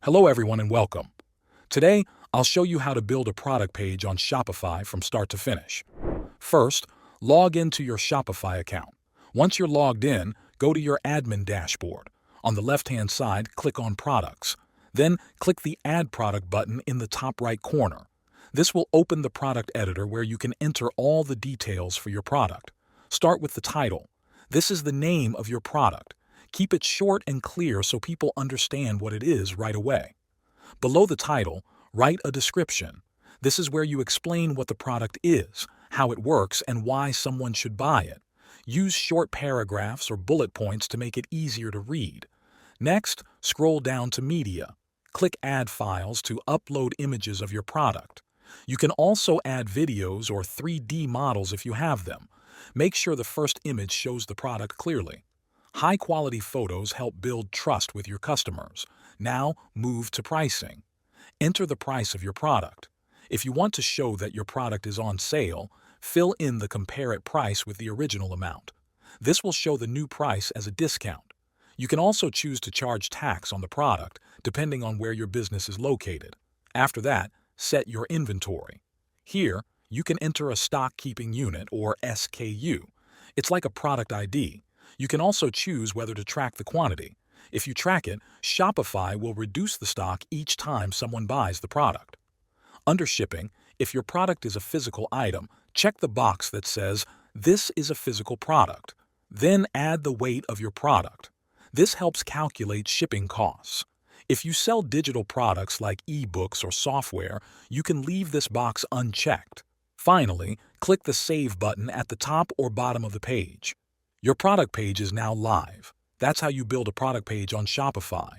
Hello everyone and welcome. Today, I'll show you how to build a product page on Shopify from start to finish. First, log into your Shopify account. Once you're logged in, go to your admin dashboard. On the left-hand side, click on Products. Then, click the Add Product button in the top right corner. This will open the product editor where you can enter all the details for your product. Start with the title. This is the name of your product. Keep it short and clear so people understand what it is right away. Below the title, write a description. This is where you explain what the product is, how it works, and why someone should buy it. Use short paragraphs or bullet points to make it easier to read. Next, scroll down to Media. Click Add Files to upload images of your product. You can also add videos or 3D models if you have them. Make sure the first image shows the product clearly. High-quality photos help build trust with your customers. Now, move to pricing. Enter the price of your product. If you want to show that your product is on sale, fill in the Compare It price with the original amount. This will show the new price as a discount. You can also choose to charge tax on the product, depending on where your business is located. After that, set your inventory. Here, you can enter a stock keeping unit or SKU. It's like a product ID. You can also choose whether to track the quantity. If you track it, Shopify will reduce the stock each time someone buys the product. Under shipping, if your product is a physical item, check the box that says, "This is a physical product." Then add the weight of your product. This helps calculate shipping costs. If you sell digital products like ebooks or software, you can leave this box unchecked. Finally, click the Save button at the top or bottom of the page. Your product page is now live. That's how you build a product page on Shopify.